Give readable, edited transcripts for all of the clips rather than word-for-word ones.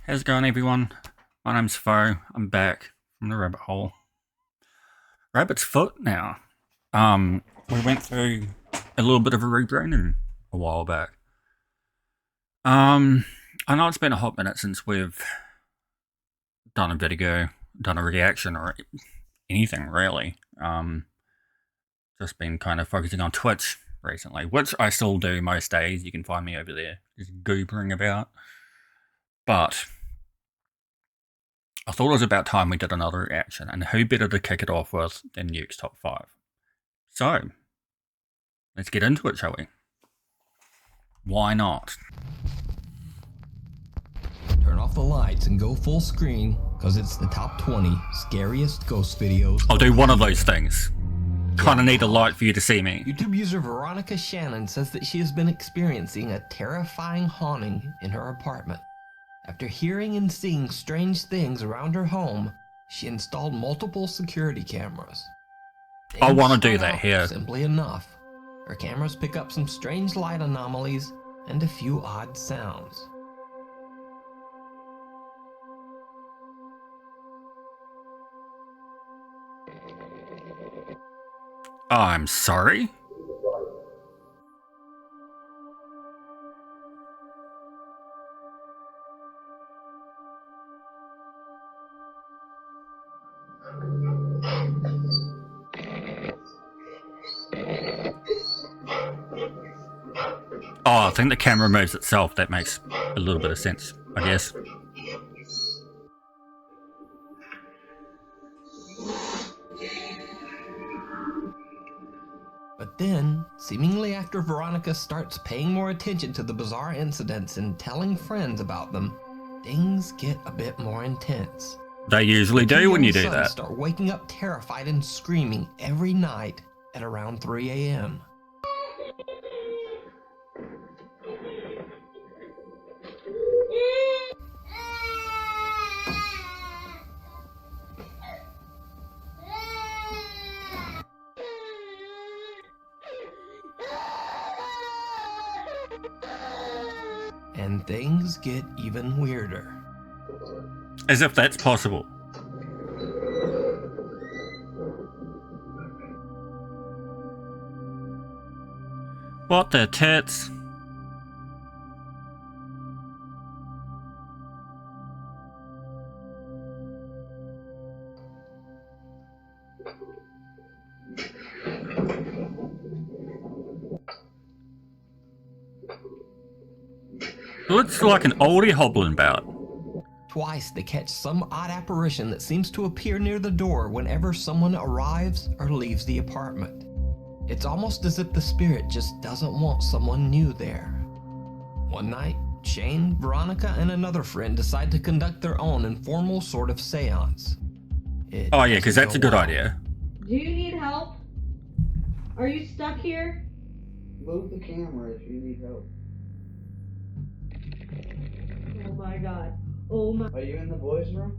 How's it going, everyone? My name's Fo. I'm back from the rabbit hole. Rabbit's foot now. We went through a little bit of a rebranding a while back. I know it's been a hot minute since we've done a video, done a reaction, or anything really. Just been kind of focusing on Twitch recently, which I still do most days. You can find me over there, just goobering about. But I thought it was about time we did another reaction, and who better to kick it off with than Nukes Top 5. So, let's get into it, shall we? Why not? Turn off the lights and go full screen, because it's the top 20 scariest ghost videos. I'll do one of those things. Kinda need a light for you to see me. YouTube user Veronica Shannon says that she has been experiencing a terrifying haunting in her apartment. After hearing and seeing strange things around her home, she installed multiple security cameras. I want to do that here. Simply enough, her cameras pick up some strange light anomalies and a few odd sounds. I'm sorry? Oh, I think the camera moves itself. That makes a little bit of sense, I guess. But then, seemingly after Veronica starts paying more attention to the bizarre incidents and telling friends about them, things get a bit more intense. They usually do when you do Sons that. Start waking up terrified and screaming every night at around 3 a.m. And things get even weirder. As if that's possible. What the tits? Looks like an oldie hobbling about. Twice they catch some odd apparition that seems to appear near the door whenever someone arrives or leaves the apartment. It's almost as if the spirit just doesn't want someone new there. One night, Shane, Veronica, and another friend decide to conduct their own informal sort of seance. Oh yeah, because that's a good idea. Do you need help? Are you stuck here? Move the camera if you need help. Oh my god. Oh my. Are you in the boys' room?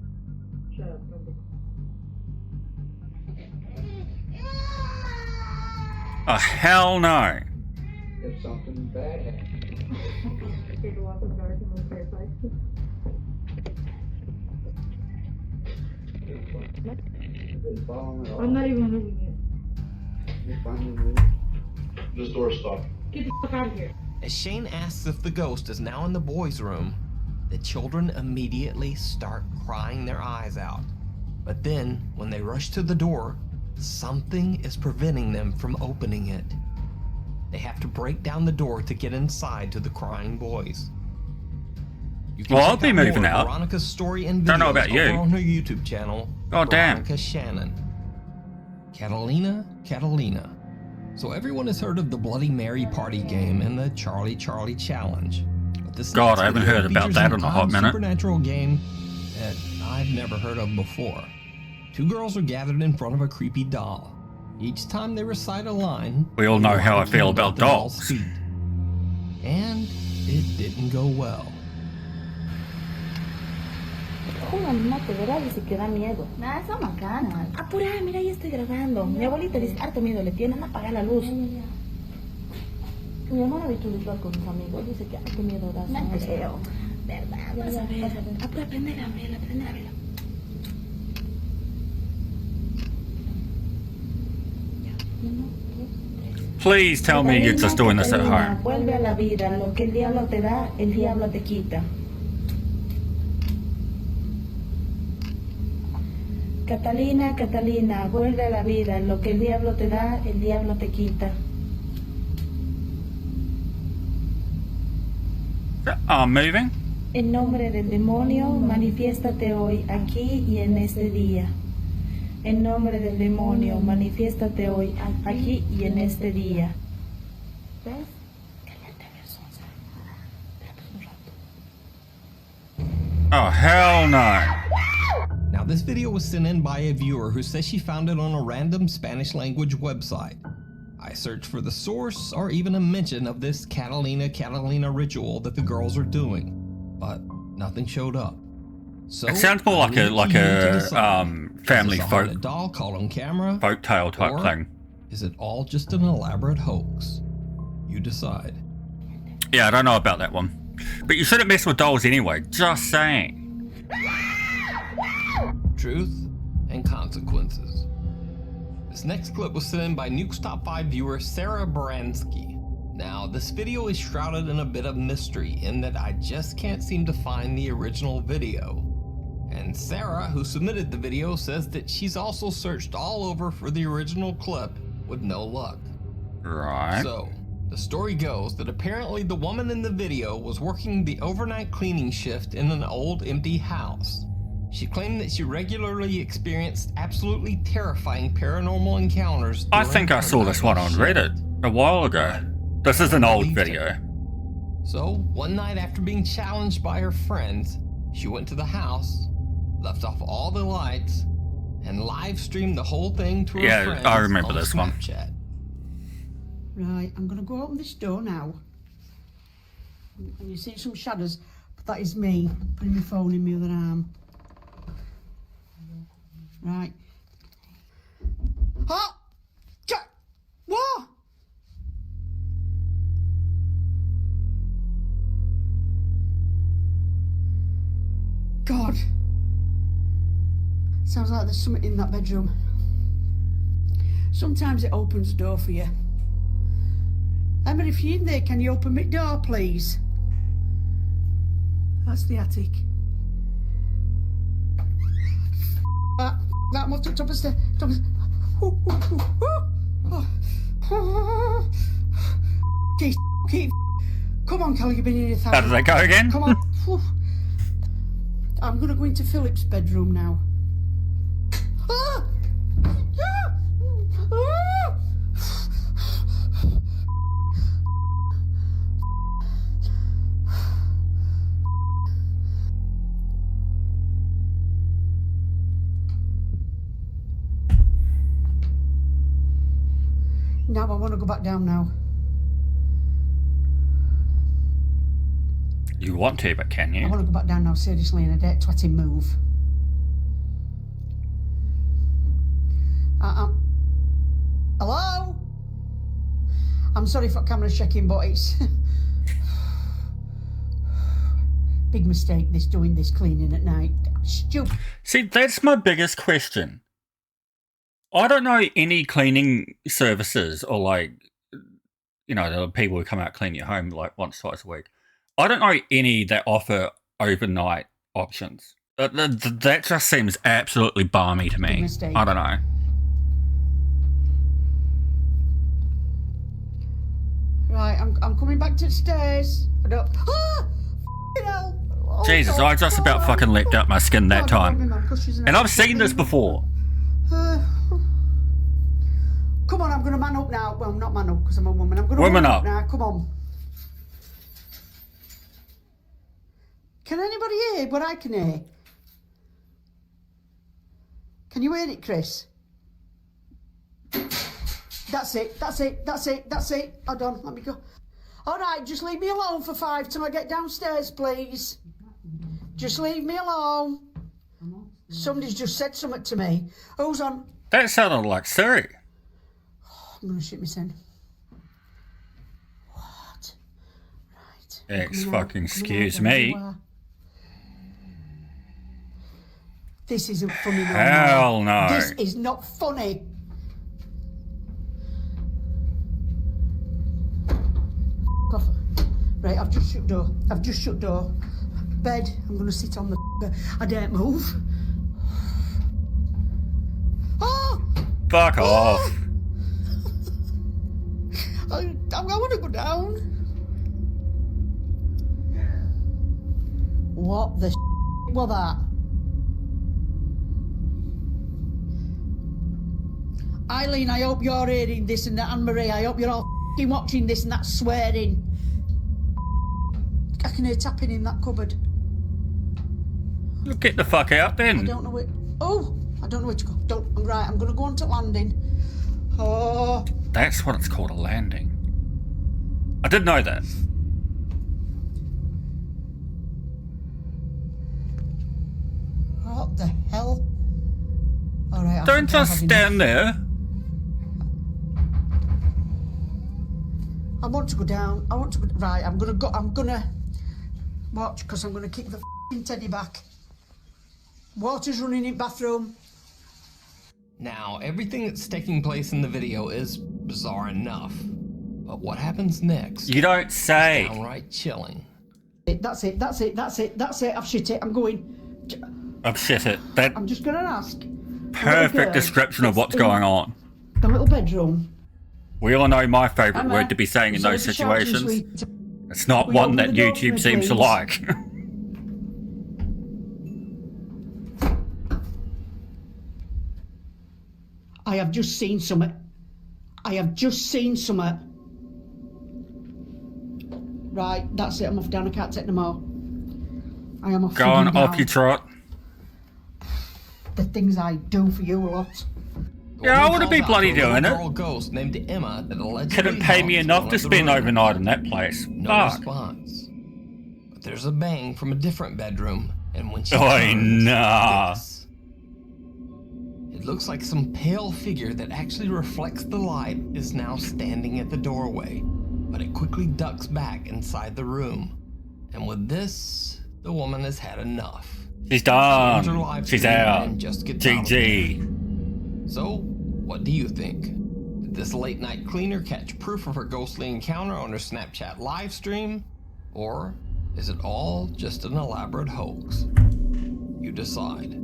Shut up. Oh, hell no. If something bad happens. Scared to walk in the dark and look terrified. I'm not even moving it. You're finally moving. This door's stuck. Get the fuck out of here. As Shane asks if the ghost is now in the boys' room, the children immediately start crying their eyes out. But then, when they rush to the door, something is preventing them from opening it. They have to break down the door to get inside to the crying boys. You can Well, I'll check be out more moving of out. Veronica's story and videos Don't know about you. over on her YouTube channel, Oh, damn. Veronica Shannon. Catalina. So everyone has heard of the Bloody Mary party game and the Charlie Challenge. But this God, next I haven't video heard about features that an in a hot odd minute. supernatural game that I've never heard of before. Two girls are gathered in front of a creepy doll. Each time they recite a line, We all know how I feel about about the doll's dolls. feet. And it didn't go well. Una mamá te verá y dice que da miedo. Nada, son macanas. Apura, mira, ya estoy grabando. Mi abuelita dice, harto miedo le tienen, apaga la luz. Mi hermana ha visto un ritual con sus amigos, dice que harto miedo da. No creo. ¿Verdad? Vas a ver. Prende la vela, prende la vela. Please tell me you're just doing this at Catalina, home. vuelve a la vida. Lo que el diablo te da, el diablo te quita. Catalina, Catalina, vuelve a la vida. Lo que el diablo te da, el diablo te quita. I'm moving. En nombre del demonio, manifiéstate hoy, aquí y en este día. En nombre del demonio, manifiéstate hoy, aquí y en este día. ¿Ves? Cállate, Sonsa. Oh, hell no. Now, this video was sent in by a viewer who says she found it on a random Spanish language website. I searched for the source or even a mention of this Catalina ritual that the girls are doing, but nothing showed up. So It sounds more like I a leave it to you to decide. family Is this a folk haunted doll caught on camera, folktale type or thing. is it all just an elaborate hoax? You decide. Yeah, I don't know about that one. But you shouldn't mess with dolls anyway. Just saying. Truth and consequences. This next clip was sent in by Nukes Top 5 viewer Sarah Baranski. Now, this video is shrouded in a bit of mystery in that I just can't seem to find the original video. And Sarah, who submitted the video, says that she's also searched all over for the original clip with no luck. Right. So, the story goes that apparently the woman in the video was working the overnight cleaning shift in an old empty house. She claimed that she regularly experienced absolutely terrifying paranormal encounters. I think I saw this one on Reddit a while ago. This is an old video. So, one night after being challenged by her friends, she went to the house, left off all the lights, and live streamed the whole thing to her friends. Yeah, I remember on this one. Snapchat. Right, I'm going to go open this door now. And you see some shadows, but that is me putting my phone in my other arm. Right. Oh! What? God. Sounds like there's something in that bedroom. Sometimes it opens the door for you. Emma, if you're in there, can you open my door, please? That's the attic. That must have top of the stairs. Keep. Come on, Kelly, you've been in your How does that go again? Come on. I'm gonna go into Philip's bedroom now. Now I want to go back down now. You want to, but can I you? want to go back down now, seriously, in a dead twatting move. Hello? I'm sorry for camera checking, but it's... Big mistake, this doing this cleaning at night. Stupid. See, that's my biggest question. I don't know any cleaning services or like, you know, the people who come out clean your home like once, twice a week. I don't know any that offer overnight options. That just seems absolutely balmy to me. Mistake. I don't know. Right, I'm coming back to the stairs. I don't... hell. Oh, Jesus, God. I just about fucking leapt out my skin that time. And I've seen this before. Come on, I'm going to man up now. Well, not man up because I'm a woman. I'm going to Woman man up. now. Come on. Can anybody hear what I can hear? Can you hear it, Chris? That's it. Hold on, let me go. All right, just leave me alone for 5 till I get downstairs, please. Just leave me alone. Somebody's just said something to me. Who's on? That sounded like Siri. I'm going to shit myself. What? Right. X Coming out, fucking coming excuse out, there me. you are. This isn't funny no more. Hell no. This is not funny. Off. Right, I've just shut door. Bed, I'm going to sit on the bed. I daren't move. Oh! Fuck off. I want to go down. What the was that? Eileen, I hope you're hearing this and that. Anne-Marie, I hope you're all watching this and that swearing. I can hear tapping in that cupboard. Get the fuck out then. I don't know where. Oh, I don't know where to go. Right, I'm going to go on to landing. Oh. That's what it's called, a landing. I did know that. What the hell? All right. Don't just stand there. I want to go down. Right, I'm gonna watch because I'm gonna kick the f***ing teddy back. Water's running in bathroom. Now, everything that's taking place in the video is bizarre enough. But what happens next? You don't say. Downright chilling. That's it. I've shit it. I'm going. I've shit it. That I'm just gonna ask. perfect description of what's going on. The little bedroom. We all know my favourite word to be saying in those situations. It's not one that YouTube seems to like. I have just seen something. Right, that's it. I'm off down. I can't take no more. I am off. Go on, off you trot. The things I do for you lot. Yeah, I wouldn't be bloody doing it. Ghost named Emma that allegedly Couldn't pay me haunts enough one to of the spend rooms. overnight in that place. No Fuck. response. But there's a bang from a different bedroom, and when she Oi, turns, nah. this. It looks like some pale figure that actually reflects the light is now standing at the doorway, but it quickly ducks back inside the room. And with this, the woman has had enough. She's She ends her done. live She's stream out. and just gets out of it. GG. So, what do you think? Did this late night cleaner catch proof of her ghostly encounter on her Snapchat live stream? Or is it all just an elaborate hoax? You decide.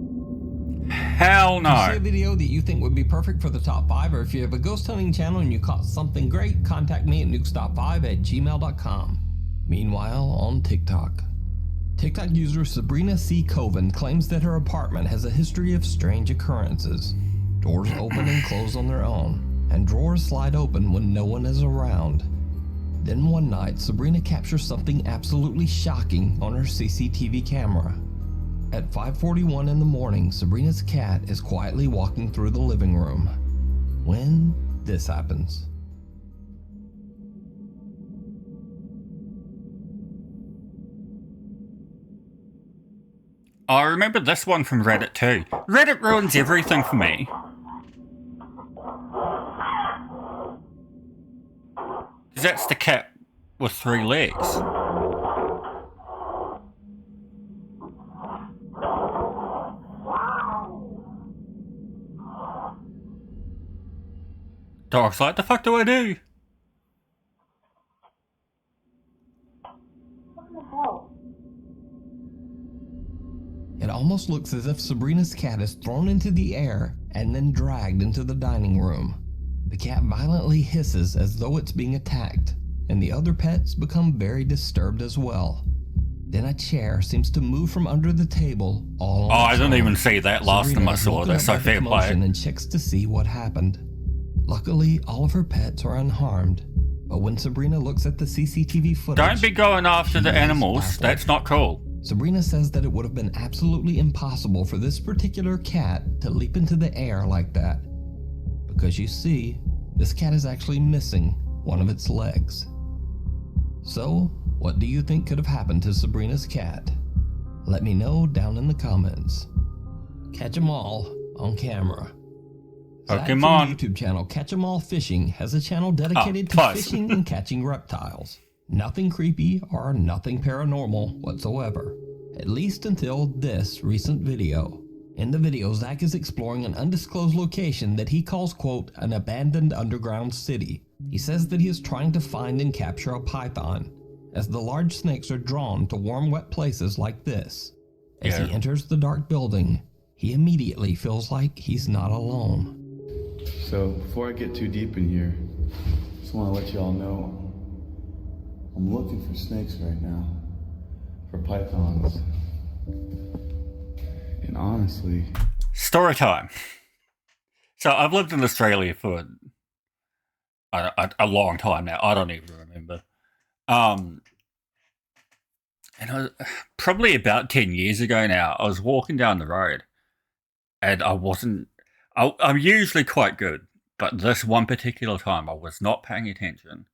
Hell If you see a no. video that you think would be perfect for the top 5, or if you have a ghost hunting channel and you caught something great, contact me at nukestop5@gmail.com. Meanwhile, on TikTok. TikTok user Sabrina C. Coven claims that her apartment has a history of strange occurrences. Doors open and close on their own, and drawers slide open when no one is around. Then one night, Sabrina captures something absolutely shocking on her CCTV camera. At 5:41 in the morning, Sabrina's cat is quietly walking through the living room when this happens. I remember this one from Reddit too. Reddit ruins everything for me. 'Cause that's the cat with 3 legs. Dog's like, the fuck do I do? It almost looks as if Sabrina's cat is thrown into the air and then dragged into the dining room. The cat violently hisses as though it's being attacked, and the other pets become very disturbed as well. Then a chair seems to move from under the table all on Oh, I its didn't own. even see that last time Sabrina I is saw woken this, up so by the fair commotion play. and checks to see what happened. Luckily, all of her pets are unharmed, but when Sabrina looks at the CCTV footage... Don't be going after the she is animals, baffled. that's not cool. Sabrina says that it would have been absolutely impossible for this particular cat to leap into the air like that. Because you see, this cat is actually missing one of its legs. So, what do you think could have happened to Sabrina's cat? Let me know down in the comments. Catch 'em all on camera. Zach from Pokemon. the YouTube channel Catch 'em All Fishing has a channel dedicated to close. fishing and catching reptiles. Nothing creepy or nothing paranormal whatsoever. At least until this recent video. In the video, Zach is exploring an undisclosed location that he calls, quote, an abandoned underground city. He says that he is trying to find and capture a python, as the large snakes are drawn to warm, wet places like this. As he enters the dark building, he immediately feels like he's not alone. So, before I get too deep in here, I just want to let you all know I'm looking for snakes right now, for pythons. And honestly... Story time. So I've lived in Australia for a long time now. I don't even remember. And probably about 10 years ago now, I was walking down the road and I'm usually quite good, but this one particular time I was not paying attention.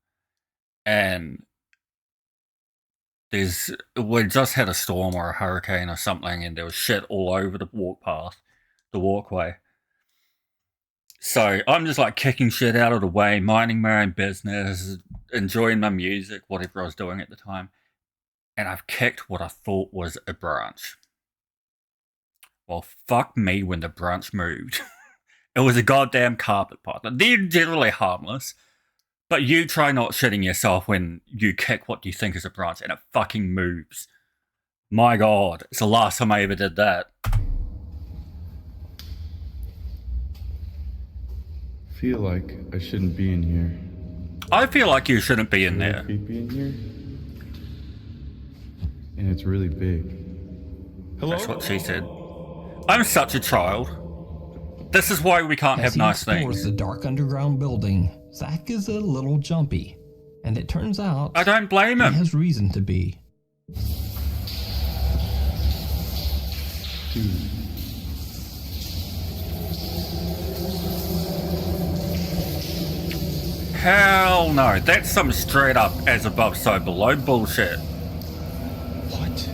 And we just had a storm or a hurricane or something, and there was shit all over the walkway. So I'm just like kicking shit out of the way, minding my own business, enjoying my music, whatever I was doing at the time. And I've kicked what I thought was a branch. Well, fuck me when the branch moved. It was a goddamn carpet python. They're generally harmless. But you try not shitting yourself when you kick what you think is a branch and it fucking moves. My god, it's the last time I ever did that. I feel like I shouldn't be in here. I feel like you shouldn't be in It's really there. creepy in here. And it's really big. Hello? That's what she said. I'm such a child. This is why we can't have nice As he explores things. the dark underground building, Zach is a little jumpy. And it turns out I don't blame he him. has reason to be. Dude. Hell no, that's some straight up as above so below bullshit. What?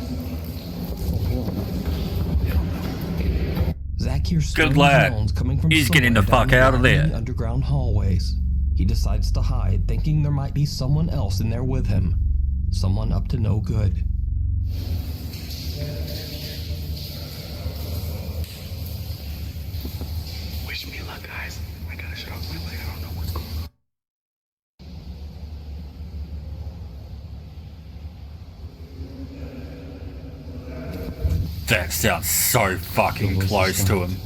Zach hears Good strange lad. sounds coming from He's getting the somewhere fuck down out of the there. underground hallways. He decides to hide, thinking there might be someone else in there with him. Someone up to no good. Wish me luck, guys. I gotta shut off my light. I don't know what's going on. That sounds so fucking The voice close is to stopped. him.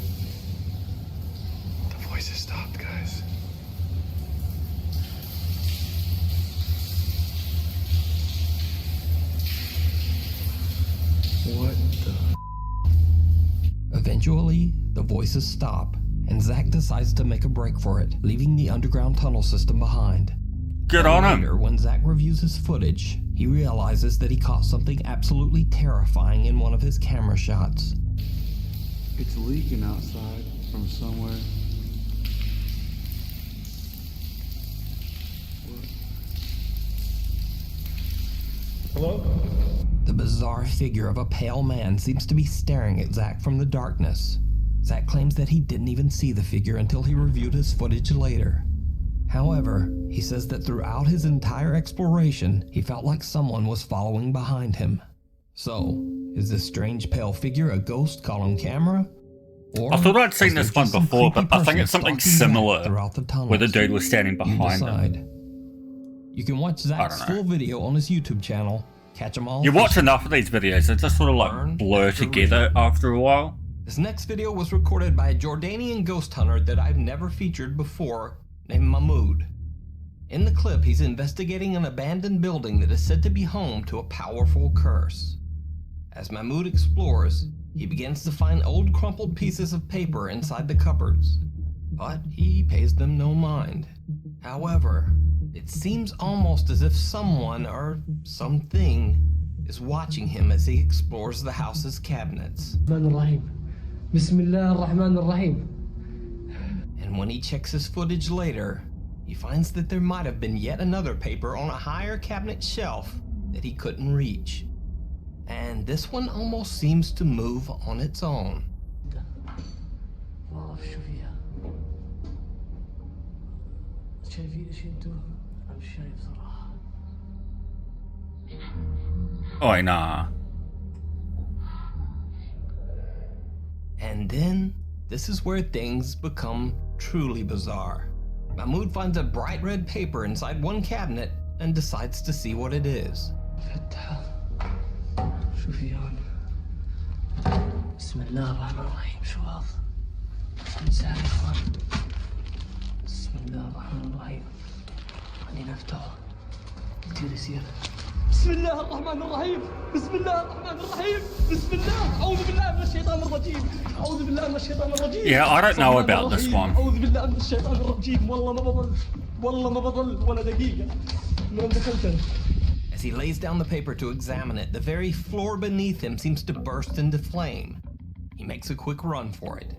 The voice has stopped, guys. What the? Eventually, the voices stop, and Zach decides to make a break for it, leaving the underground tunnel system behind. Good on him. Later, when Zach reviews his footage, he realizes that he caught something absolutely terrifying in one of his camera shots. It's leaking outside from somewhere. Hello? The bizarre figure of a pale man seems to be staring at Zach from the darkness. Zach claims that he didn't even see the figure until he reviewed his footage later. However, he says that throughout his entire exploration, he felt like someone was following behind him. So, is this strange pale figure a ghost caught on camera? Or I thought I'd seen is there this one just some before, creepy but I think person it's something stalking Zach similar, throughout the tunnels? where the dude was standing You behind him. decide. You can watch Zach's don't know. full video on his YouTube channel. Catch them all. You watch enough of these videos, they just sort of like blur together after a while. This next video was recorded by a Jordanian ghost hunter that I've never featured before, named Mahmoud. In the clip, he's investigating an abandoned building that is said to be home to a powerful curse. As Mahmoud explores, he begins to find old crumpled pieces of paper inside the cupboards, but he pays them no mind. However, it seems almost as if someone or something is watching him as he explores the house's cabinets. And when he checks his footage later, he finds that there might have been yet another paper on a higher cabinet shelf that he couldn't reach. And this one almost seems to move on its own. Oh, nah. And then, this is where things become truly bizarre. Mahmoud finds a bright red paper inside one cabinet and decides to see what it is. شوفي هون بسم الله الرحمن الرحيم شو هذا؟ نساعد اخوان بسم الله الرحمن الرحيم خلينا نفتحه كثير يصير بسم الله الرحمن الرحيم بسم الله الرحمن الرحيم بسم الله أعوذ بالله من الشيطان الرجيم أعوذ بالله من الشيطان الرجيم. Yeah, I don't know about this one. أعوذ بالله من الشيطان الرجيم والله ما بضل ولا دقيقة من دخلت. As he lays down the paper to examine it, the very floor beneath him seems to burst into flame. He makes a quick run for it.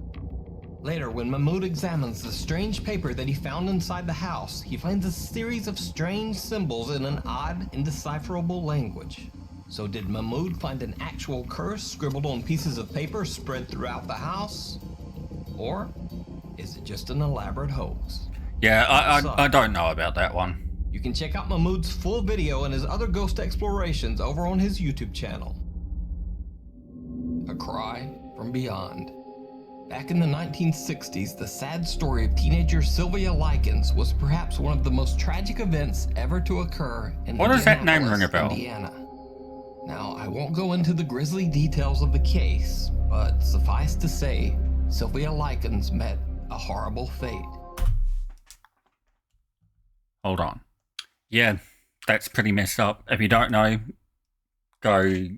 Later, when Mahmoud examines the strange paper that he found inside the house, he finds a series of strange symbols in an odd, indecipherable language. So did Mahmoud find an actual curse scribbled on pieces of paper spread throughout the house? Or is it just an elaborate hoax? Yeah, I don't know about that one. You can check out Mahmoud's full video and his other ghost explorations over on his YouTube channel. A Cry from Beyond. Back in the 1960s, the sad story of teenager Sylvia Likens was perhaps one of the most tragic events ever to occur in What does that name ring a Indianapolis, bell? Indiana. Now, I won't go into the grisly details of the case, but suffice to say, Sylvia Likens met a horrible fate. Hold on. Yeah, that's pretty messed up. If you don't know, go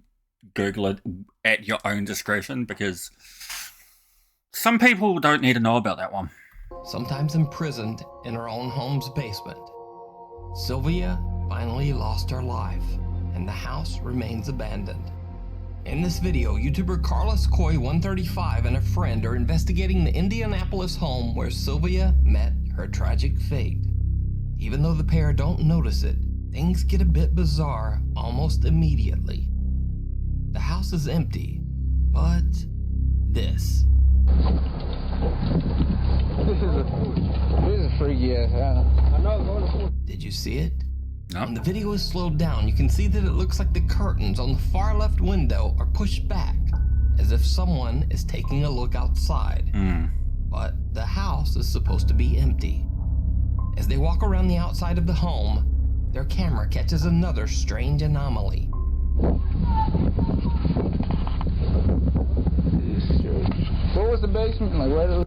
Google it at your own discretion, because some people don't need to know about that one. Sometimes imprisoned in her own home's basement, Sylvia finally lost her life, and the house remains abandoned. In this video, YouTuber Carlos Coy 135 and a friend are investigating the Indianapolis home where Sylvia met her tragic fate. Even though the pair don't notice it, things get a bit bizarre almost immediately. The house is empty, but this. This is a freaky ass house. Did you see it? No. When the video is slowed down, you can see that it looks like the curtains on the far left window are pushed back, as if someone is taking a look outside. But the house is supposed to be empty. As they walk around the outside of the home, their camera catches another strange anomaly. What was the basement like? Where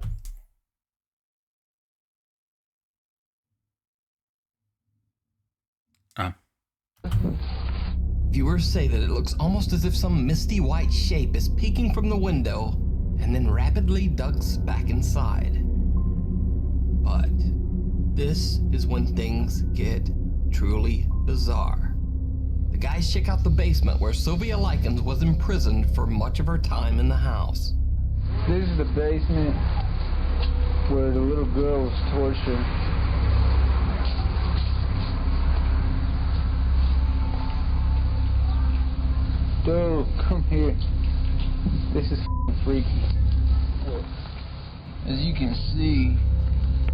Viewers say that it looks almost as if some misty white shape is peeking from the window and then rapidly ducks back inside. But this is when things get truly bizarre. The guys check out the basement where Sylvia Likens was imprisoned for much of her time in the house. This is the basement where the little girl was tortured. Dude, come here. This is freaky. As you can see,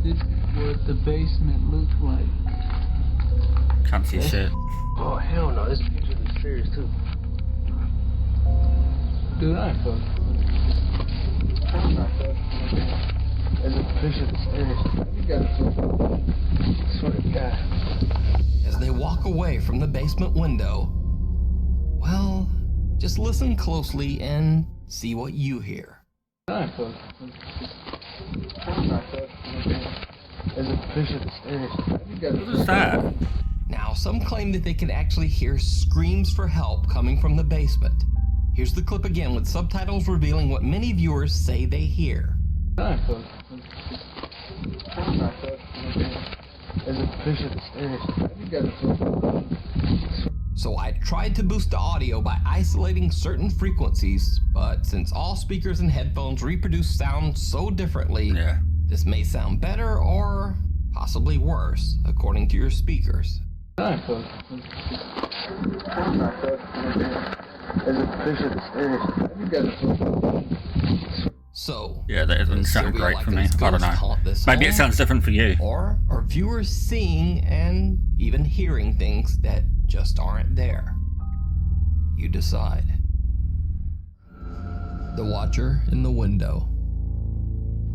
this is what the basement looked like. Can't see shit. Oh hell no, this picture is serious too. Dude, I fuck. There's a picture of the stairs. You gotta swear to God. As they walk away from the basement window, well, just listen closely and see what you hear. I fuck. There's a picture of the stairs. You gotta What is that? Now, some claim that they can actually hear screams for help coming from the basement. Here's the clip again with subtitles revealing what many viewers say they hear. I fuck. There's a picture of the stairs. You gotta So I tried to boost the audio by isolating certain frequencies, but since all speakers and headphones reproduce sound so differently, Yeah. this may sound better or possibly worse, according to your speakers. I fuck. There's a picture of the stairs. You gotta So, Yeah, that doesn't does sound Sylvia great for me. Likens' I don't ghost know. haunt this Maybe it home? sounds different for you. Or are viewers seeing and even hearing things that just aren't there? You decide. The Watcher in the Window.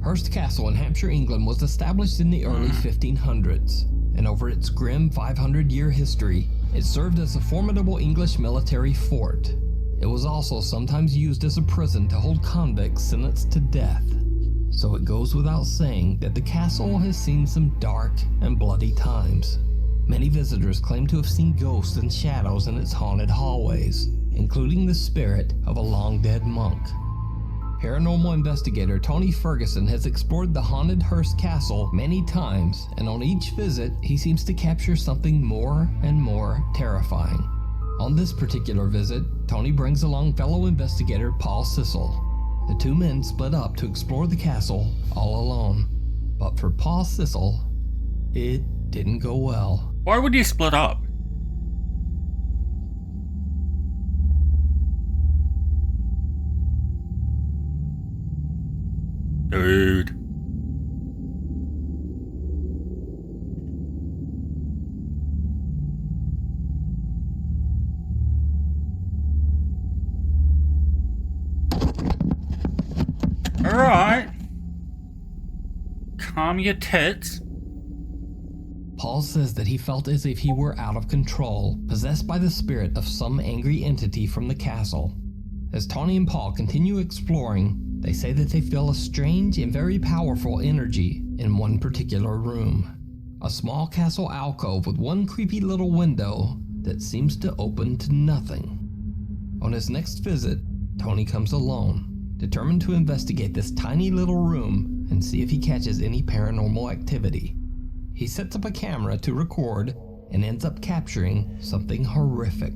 Hurst Castle in Hampshire, England was established in the early 1500s, and over its grim 500-year history, it served as a formidable English military fort. It was also sometimes used as a prison to hold convicts sentenced to death. So it goes without saying that the castle has seen some dark and bloody times. Many visitors claim to have seen ghosts and shadows in its haunted hallways, including the spirit of a long-dead monk. Paranormal investigator Tony Ferguson has explored the haunted Hurst Castle many times, and on each visit, he seems to capture something more and more terrifying. On this particular visit, Tony brings along fellow investigator Paul Sissel. The two men split up to explore the castle all alone. But for Paul Sissel, it didn't go well. Why would you split up? Dude. Alright. Calm your tits. Paul says that he felt as if he were out of control, possessed by the spirit of some angry entity from the castle. As Tony and Paul continue exploring, they say that they feel a strange and very powerful energy in one particular room. A small castle alcove with one creepy little window that seems to open to nothing. On his next visit, Tony comes alone, determined to investigate this tiny little room and see if he catches any paranormal activity. He sets up a camera to record and ends up capturing something horrific.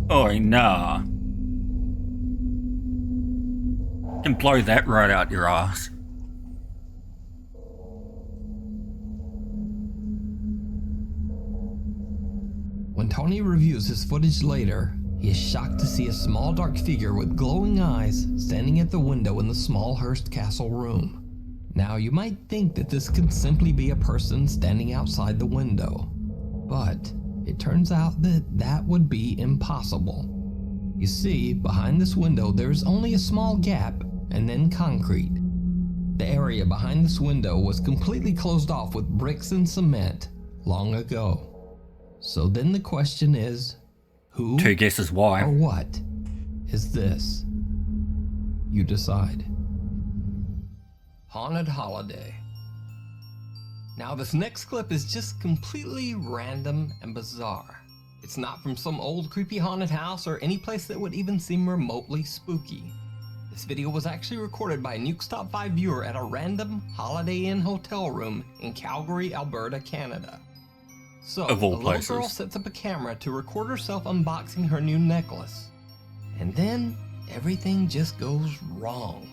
Oh, nah. Can blow that right out your ass. When Tony reviews his footage later, he is shocked to see a small dark figure with glowing eyes standing at the window in the small Hurst Castle room. Now, you might think that this could simply be a person standing outside the window, but it turns out that that would be impossible. You see, behind this window there is only a small gap and then concrete. The area behind this window was completely closed off with bricks and cement long ago. So then the question is, who Two guesses why. or what is this? You decide. Haunted Holiday. Now this next clip is just completely random and bizarre. It's not from some old creepy haunted house or any place that would even seem remotely spooky. This video was actually recorded by a Nukes Top 5 viewer at a random Holiday Inn hotel room in Calgary, Alberta, Canada. So, Of all a little places. girl sets up a camera to record herself unboxing her new necklace. And then, everything just goes wrong.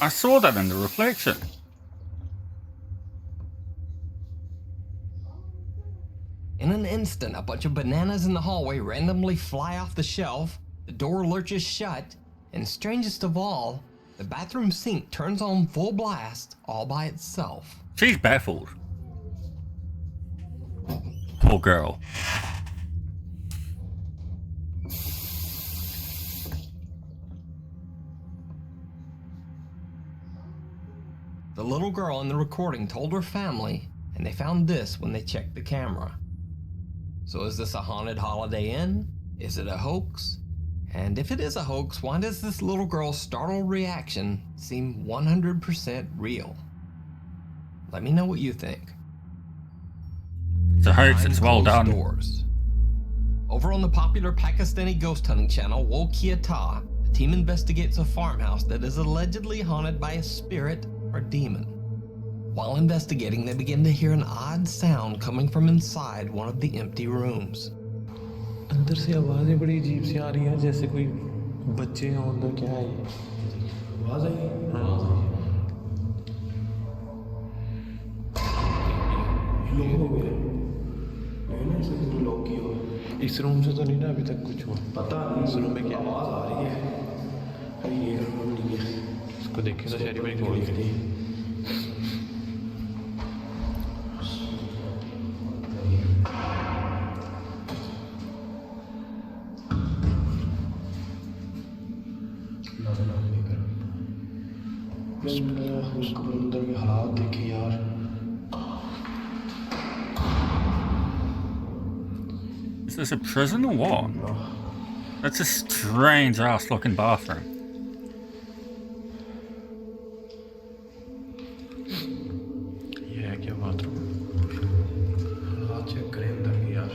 I saw that in the reflection. In an instant, a bunch of bananas in the hallway randomly fly off the shelf, the door lurches shut, and strangest of all, the bathroom sink turns on full blast all by itself. She's baffled. Poor girl. The little girl in the recording told her family, and they found this when they checked the camera. So is this a haunted Holiday Inn? Is it a hoax? And if it is a hoax, why does this little girl's startled reaction seem 100% real? Let me know what you think. It's a hoax, Behind it's well closed done. doors. Over on the popular Pakistani ghost hunting channel Wo Kia Ta, the team investigates a farmhouse that is allegedly haunted by a spirit or demon. While investigating, they begin to hear an odd sound coming from inside one of the empty rooms. अंदर से आवाज़ें बड़ी अजीब सी आ रही हैं जैसे कोई बच्चे हैं अंदर क्या है ये आवाज़ आई हाँ लोग हो गए मैंने इसे लॉक किया इस रूम से तो नहीं ना अभी तक कुछ हुआ पता नहीं इस रूम में क्या आवाज़ आ रही है अरे ये रूम नहीं है इसको देखे तो शहरी में गोली खड़ी उसको अंदर के हालात देखे यार Is this a prison or what? That's a strange ass looking bathroom. ये है क्या बाथरूम हालात चेक करें अंदर के यार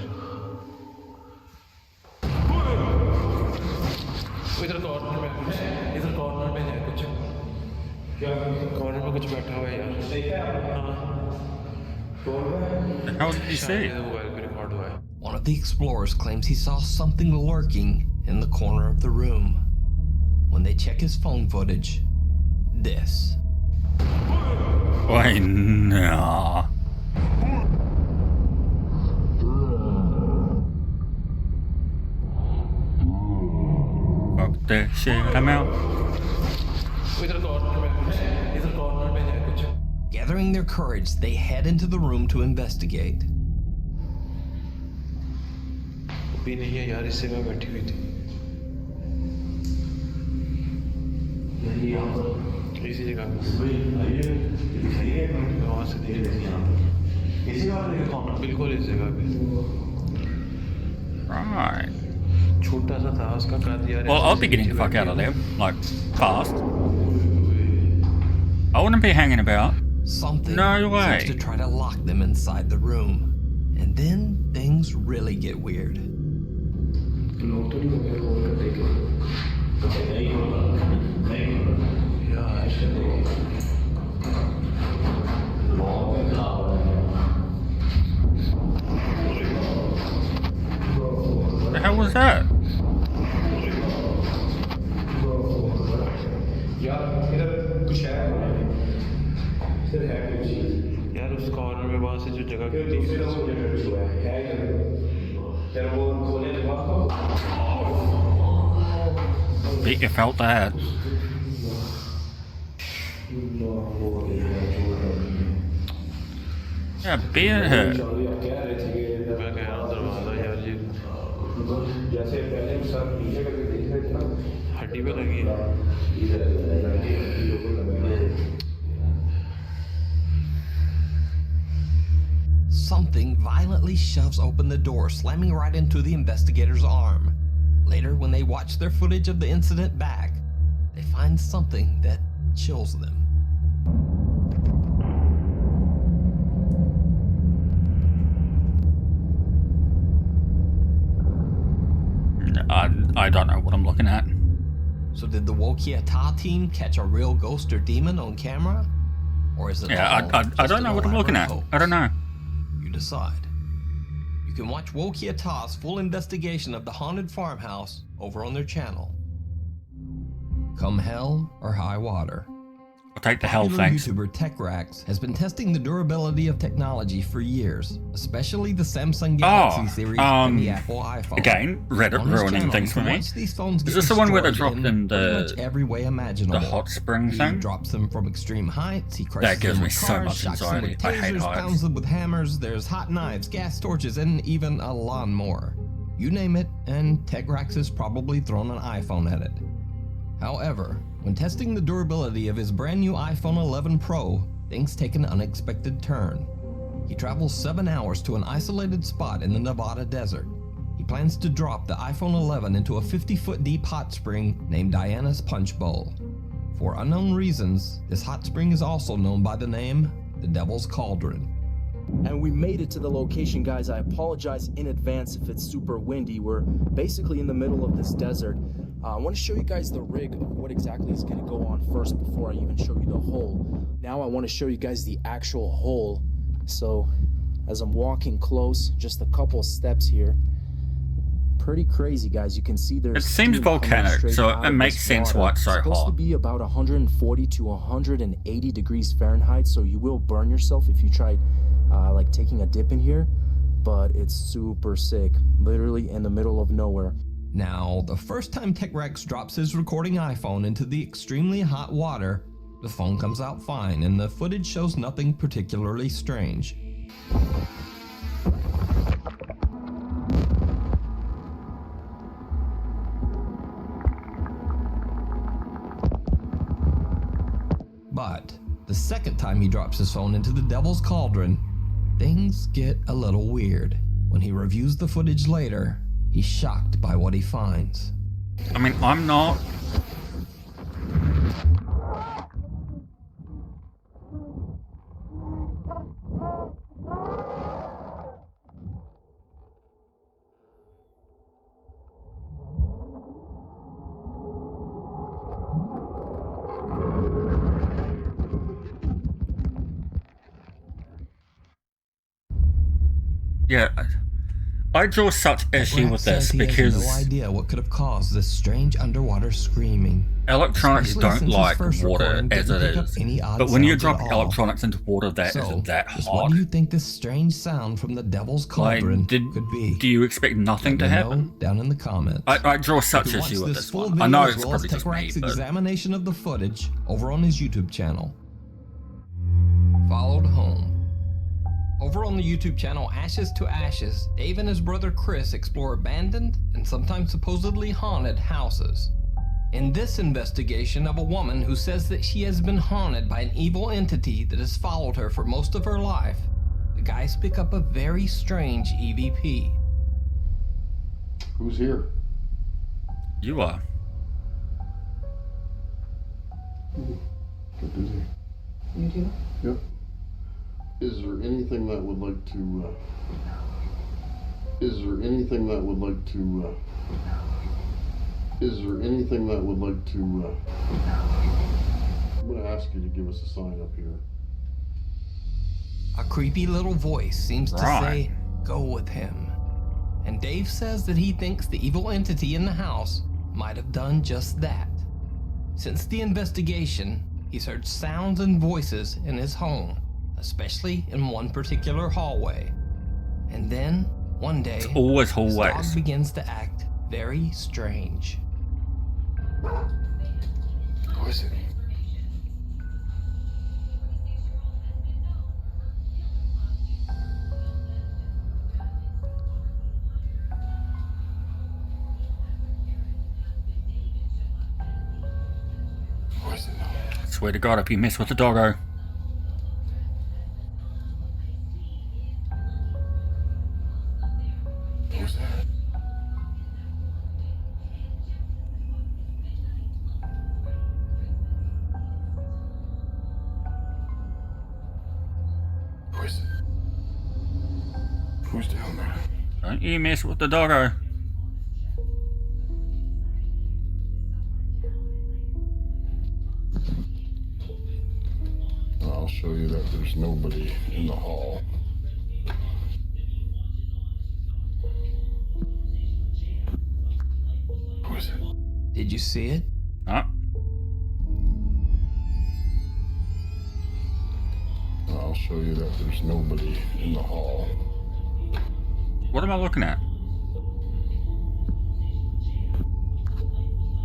इधर कॉर्नर में है कुछ क्या कॉर्नर में कुछ बैठा हुआ है यार How did you see? Mobile पे रिकॉर्ड हुआ है One of the explorers claims he saw something lurking in the corner of the room. When they check his phone footage, this. Wait, no. Fuck that shit, I'm out. Gathering their courage, they head into the room to investigate. भी नहीं है यार इस जगह बैठी हुई थी इसी जगह वहाँ से बिल्कुल इस जगह पे Right. छोटा सा था उसका कद यार Well, I'll be getting the fuck out of there, like, fast. I wouldn't be hanging about. Something No way. seems to try to lock them inside the room. And then things really get weird. The hell was that? यार उस corner में वहाँ से जो जगह Bet you felt that. Yeah, bet it hurt. मैं कह रहा हूँ दरवाजा यार ये हड्डी पे लगी है Something violently shoves open the door, slamming right into the investigator's arm. Later, when they watch their footage of the incident back, they find something that chills them. I don't know what I'm looking at. So did the Wokiata team catch a real ghost or demon on camera? Or is it Yeah, I don't know what I'm looking at. I don't know. You decide. You can watch Wokiata's full investigation of the haunted farmhouse over on their channel. Come hell or high water. I'll take the hell, Popular thanks. YouTuber TechRax has been testing the durability of technology for years, especially the Samsung Galaxy series and the Apple iPhone. Again, Reddit On his ruining channel, things for you can me. watch these phones Is get this the one where they destroyed dropped in pretty much every way imaginable. the hot spring He thing? drops them from extreme heights. He crushes That gives them me with so cars, much shocks them anxiety. with I hate tasers, heights. pounds them with hammers. There's hot knives, gas torches, and even a lawnmower. You name it, and TechRax has probably thrown an iPhone at it. However, when testing the durability of his brand new iPhone 11 Pro, things take an unexpected turn. He travels 7 hours to an isolated spot in the Nevada desert. He plans to drop the iPhone 11 into a 50-foot deep hot spring named Diana's Punch Bowl. For unknown reasons, this hot spring is also known by the name the Devil's Cauldron. And we made it to the location, guys. I apologize in advance if it's super windy. We're basically in the middle of this desert. I want to show you guys the rig of what exactly is going to go on first before I even show you the hole. Now I want to show you guys the actual hole. So as I'm walking close, just a couple steps here. Pretty crazy, guys. You can see there's It seems steam coming volcanic, straight so out it of makes this sense water. why it's so supposed to hot. be about 140 to 180 degrees Fahrenheit, so you will burn yourself if you try like taking a dip in here. but it's super sick. Literally in the middle of nowhere. Now, the first time Tech Rex drops his recording iPhone into the extremely hot water, the phone comes out fine and the footage shows nothing particularly strange. But the second time he drops his phone into the Devil's Cauldron, things get a little weird. When he reviews the footage later, he's shocked by what he finds. I mean, I'm not. Yeah, I draw such issue with this He has no because idea what could have caused this strange underwater screaming. electronics Especially don't since his like first water recording as didn't it pick up is. any odd But when you sounds drop at all. electronics into water that So, isn't that just hot, what do you think this strange sound from the Devil's like, Cauldron could be? do you expect nothing to Let me happen? know down in the comments. I draw such You can watch issue with this this full one. I video know as it's well as probably just me, Techrac's but examination of the footage over on his YouTube channel. Followed home. Over on the YouTube channel Ashes to Ashes, Dave and his brother Chris explore abandoned and sometimes supposedly haunted houses. In this investigation of a woman who says that she has been haunted by an evil entity that has followed her for most of her life, the guys pick up a very strange EVP. Who's here? you are. Get busy. You do? Yep. Is there anything that would like to, is there anything that would like to, is there anything that would like to, I'm gonna ask you to give us a sign up here. A creepy little voice seems to Right. say, "Go with him." And Dave says that he thinks the evil entity in the house might have done just that. Since the investigation, he's heard sounds and voices in his home, especially in one particular hallway. And then, one day, It's always his hallways. dog begins to act very strange. Who is it? Who is it? Swear to God, if you mess with the doggo. Who's that? Who is it? Who's down there? Don't you mess with the doggo. I'll show you that there's nobody in the hall. Who is it? Did you see it? Oh, I'll show you that there's nobody in the hall. what am I looking at?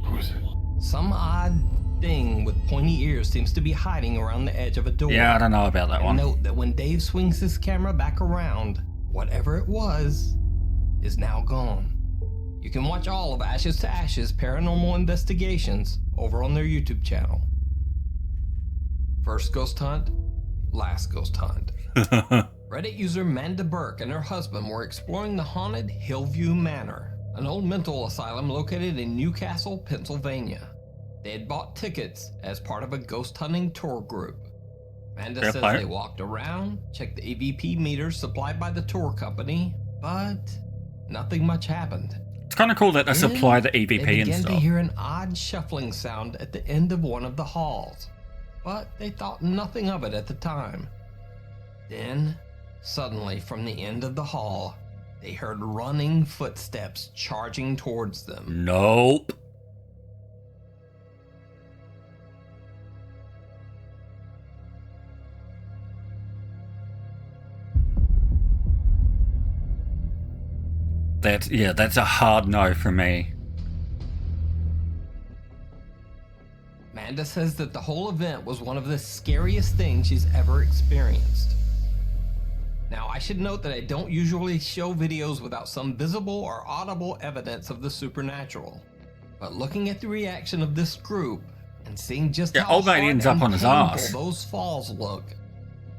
Who is it? Some odd thing with pointy ears seems to be hiding around the edge of a door. Yeah, I don't know about that And one. note that when Dave swings his camera back around, whatever it was is now gone. You can watch all of Ashes to Ashes Paranormal Investigations over on their YouTube channel. First ghost hunt, last ghost hunt. Reddit user Manda Burke and her husband were exploring the haunted Hillview Manor, an old mental asylum located in Newcastle, Pennsylvania. They had bought tickets as part of a ghost hunting tour group. Manda Fair says play. they walked around, checked the EVP meters supplied by the tour company, but nothing much happened. It's kind of cool that they Then supply the they EVP and began to stuff. hear an odd shuffling sound at the end of one of the halls, but they thought nothing of it at the time. Then, suddenly from the end of the hall, they heard running footsteps charging towards them. Nope. That's a hard no for me. Amanda says that the whole event was one of the scariest things she's ever experienced. Now, I should note that I don't usually show videos without some visible or audible evidence of the supernatural. But looking at the reaction of this group and seeing just how old mate hard ends up and on his painful ass. those falls look,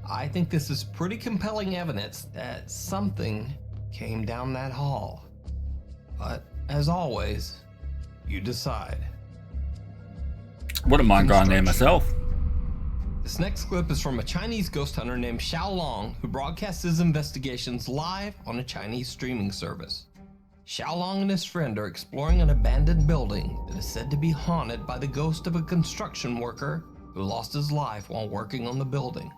I think this is pretty compelling evidence that something came down that hall. But as always, you decide. Wouldn't mind going there myself. This next clip is from a Chinese ghost hunter named Xiao Long, who broadcasts his investigations live on a Chinese streaming service. Xiao Long and his friend are exploring an abandoned building that is said to be haunted by the ghost of a construction worker who lost his life while working on the building.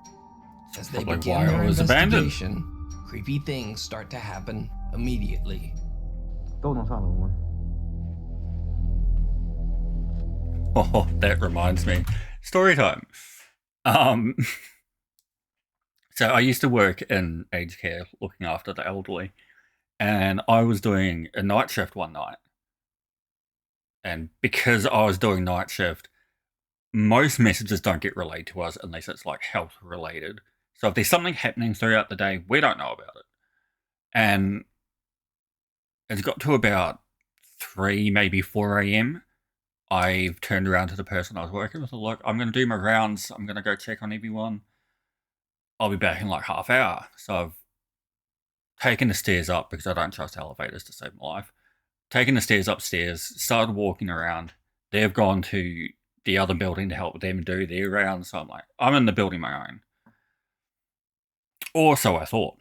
As they Probably begin why their it was abandoned. investigation, creepy things start to happen immediately. Oh, that reminds me. Story time. So I used to work in aged care looking after the elderly, and I was doing a night shift one night. And because I was doing night shift, most messages don't get relayed to us unless it's like health related. So if there's something happening throughout the day, we don't know about it. And it's got to about 3, maybe 4 a.m. I've turned around to the person I was working with. Look, I'm going to do my rounds. I'm going to go check on everyone. I'll be back in like half hour. So I've taken the stairs up because I don't trust elevators to save my life. Taken the stairs upstairs, started walking around. They've gone to the other building to help them do their rounds. So I'm like, I'm in the building my own. Or so I thought.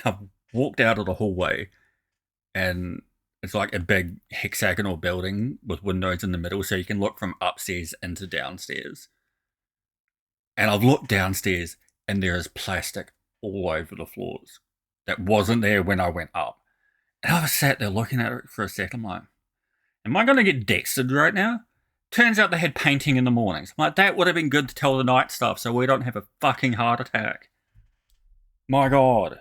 I've walked out of the hallway and it's like a big hexagonal building with windows in the middle so you can look from upstairs into downstairs. And I've looked downstairs and there is plastic all over the floors that wasn't there when I went up. And I was sat there looking at it for a second. I'm like, am I going to get dexted right now? Turns out they had painting in the mornings. I'm like, that would have been good to tell the night stuff so we don't have a fucking heart attack. My God.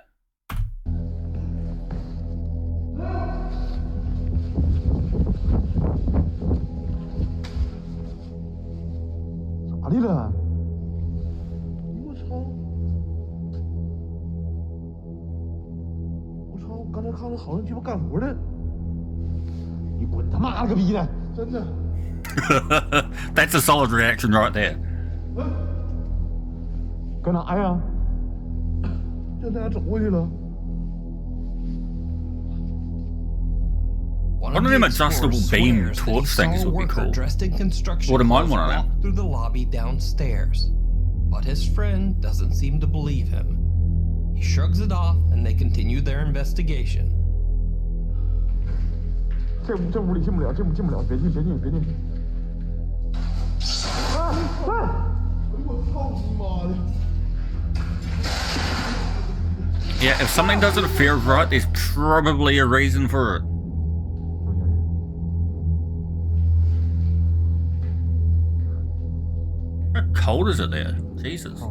That's a solid reaction right there. One of them adjustable beam torch things would be cool. Dressed in construction Wouldn't mind clothes one of them. walk through the lobby downstairs, but his friend doesn't seem to believe him. He shrugs it off, and they continue their investigation. Yeah, if something doesn't feel right, there's probably a reason for it. How cold is it there? Jesus.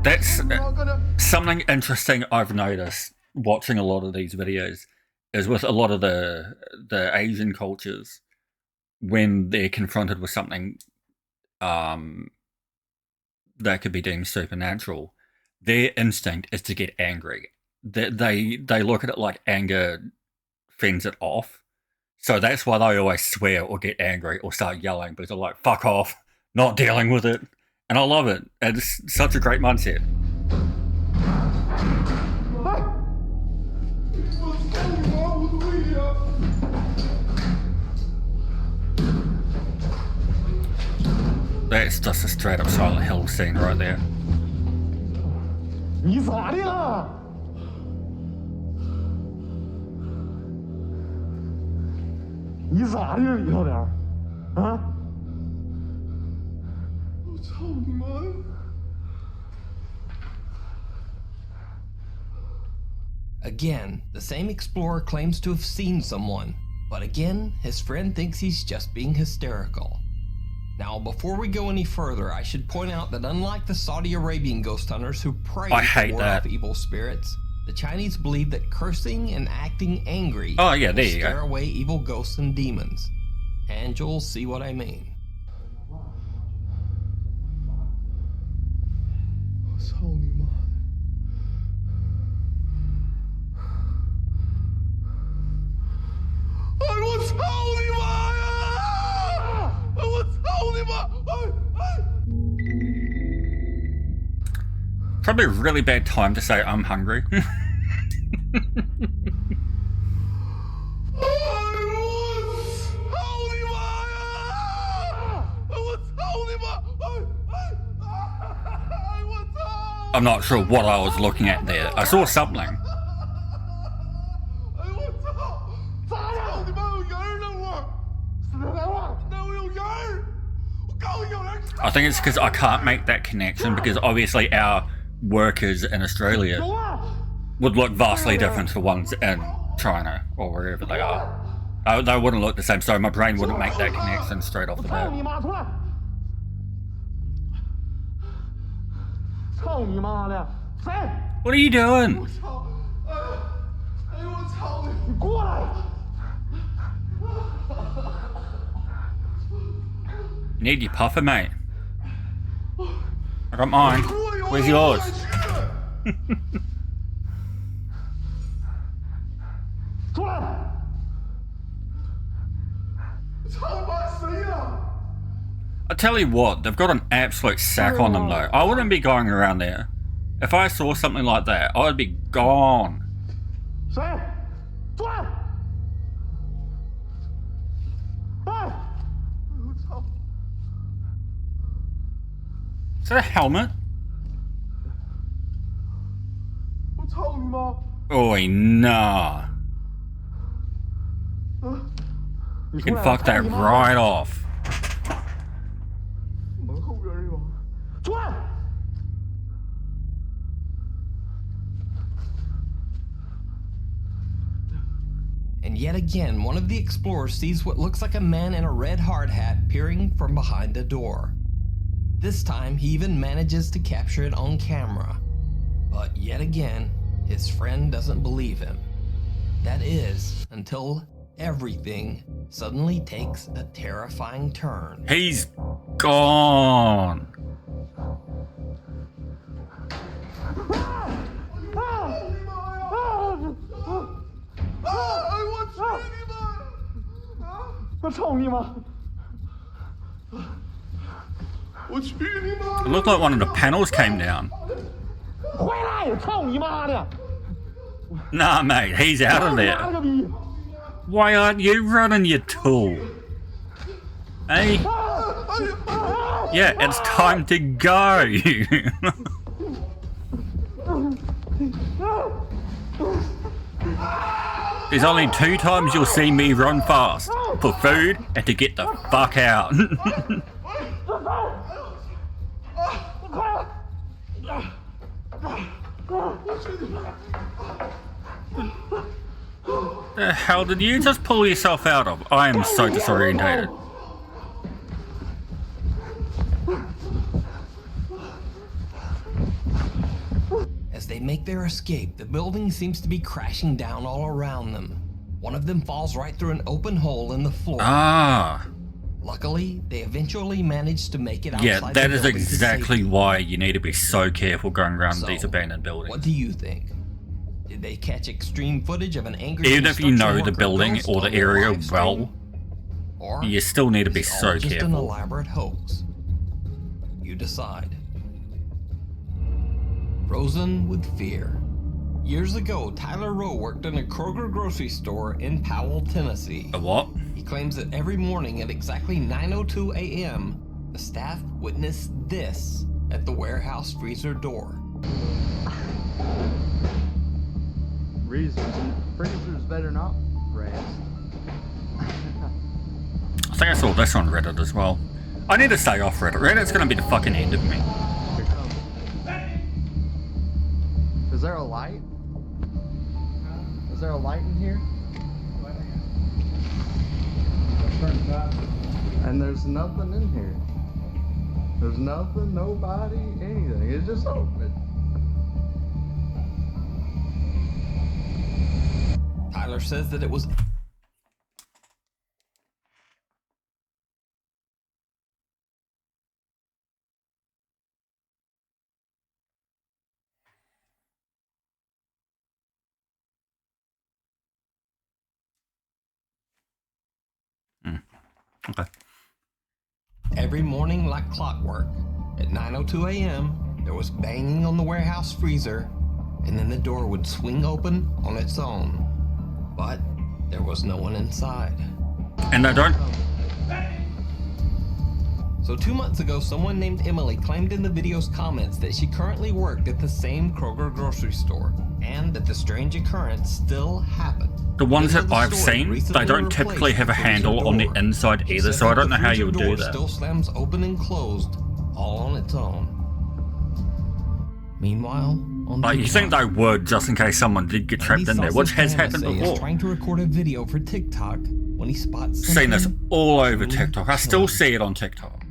That's something interesting I've noticed watching a lot of these videos is with a lot of the Asian cultures, when they're confronted with something that could be deemed supernatural, their instinct is to get angry. They look at it like anger fends it off. So that's why they always swear or get angry or start yelling, because they're like, fuck off, not dealing with it. And I love it. It's such a great mindset. That's just a straight up Silent Hill scene right there. Again, the same explorer claims to have seen someone, but again, his friend thinks he's just being hysterical. Now, before we go any further, I should point out that unlike the Saudi Arabian ghost hunters who pray to ward off evil spirits, the Chinese believe that cursing and acting angry will scare away evil ghosts and demons. And you'll see what I mean. What's Holy Mother? What's Holy Mother? What's Holy Mother? Probably a really bad time to say I'm hungry. I'm not sure what I was looking at there. I saw something. I think it's because I can't make that connection because obviously our workers in Australia would look vastly different to the ones in China or wherever they are. They wouldn't look the same, so my brain wouldn't make that connection straight off the bat. What are you doing? You need your puffer, mate. I got mine. Where's yours? I tell you what, they've got an absolute sack on them though. I wouldn't be going around there. If I saw something like that, I'd be gone. Is that a helmet? Oi, nah. You can fuck that right off. And yet again, one of the explorers sees what looks like a man in a red hard hat peering from behind a door. This time, he even manages to capture it on camera. But yet again, his friend doesn't believe him. That is, until everything suddenly takes a terrifying turn. He's gone. It looked like one of the panels came down. Nah, mate, he's out of there. Why aren't you running, you tool? Hey? Yeah, it's time to go. There's only 2 times you'll see me run fast. For food and to get the fuck out. The hell did you just pull yourself out of? I am so disorientated. As they make their escape, the building seems to be crashing down all around them. One of them falls right through an open hole in the floor. Ah. Luckily, they eventually manage to make it outside. Yeah, that is exactly why you need to be so careful going around these abandoned buildings. What do you think? Did they catch extreme footage of an angry Even if you know the building or the area well, or you still need to be so just careful. An elaborate hoax? You decide. Frozen with fear. Years ago, Tyler Rowe worked in a Kroger grocery store in Powell, Tennessee. A what? He claims that every morning at exactly 9:02 a.m., the staff witnessed this at the warehouse freezer door. Freezers better not rest. I think I saw this on Reddit as well. I need to stay off Reddit. Reddit's gonna be the fucking end of me. Is there a light? Is there a light in here? And there's nothing in here. There's nothing, nobody, anything. It's just open. Tyler says that it was Okay. every morning like clockwork. At 9:02 a.m., there was banging on the warehouse freezer, and then the door would swing open on its own. But there was no one inside. And I don't. So 2 months ago, someone named Emily claimed in the video's comments that she currently worked at the same Kroger grocery store, and that the strange occurrence still happened. The ones Even that though the I've store seen, they recently don't typically have a replaced the handle freezer on the door. inside She either, said so I that don't the know how you freezer would do door that. Still slams open and closed, all on its own. Meanwhile, on Like, you think they would, just in case someone did get trapped in there, which has happened Is before. trying to record a video for TikTok when he spots Seen this something all over truly TikTok. I still chilling. see it on TikTok.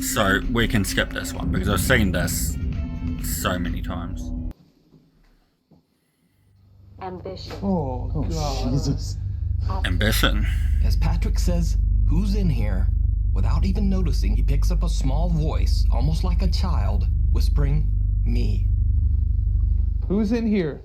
So we can skip this one because I've seen this so many times. Ambition. Oh, God. Jesus. Ambition. As Patrick says, "Who's in here?" Without even noticing, he picks up a small voice, almost like a child, whispering, "Me." Who's in here?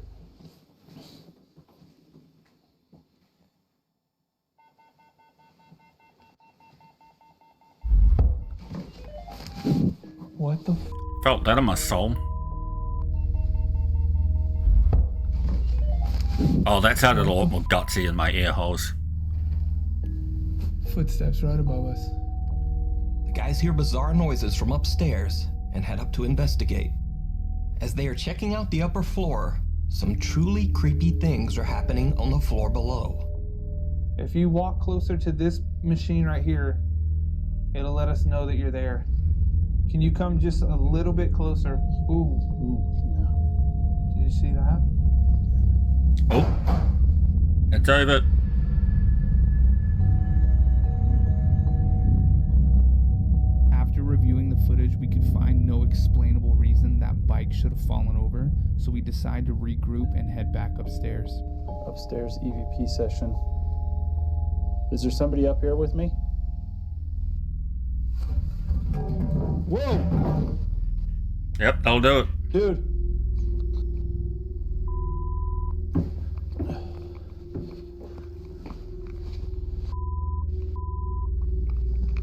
What the Felt that in my soul. Oh, that sounded a lot more gutsy in my ear holes. Footsteps right above us. The guys hear bizarre noises from upstairs and head up to investigate. As they are checking out the upper floor, some truly creepy things are happening on the floor below. If you walk closer to this machine right here, it'll let us know that you're there. Can you come just a little bit closer? Ooh. Did you see that? Oh, it's over. After reviewing the footage, we could find no explainable reason that bike should have fallen over, so we decided to regroup and head back upstairs. Upstairs EVP session. Is there somebody up here with me? Whoa! Yep, that'll do it. Dude.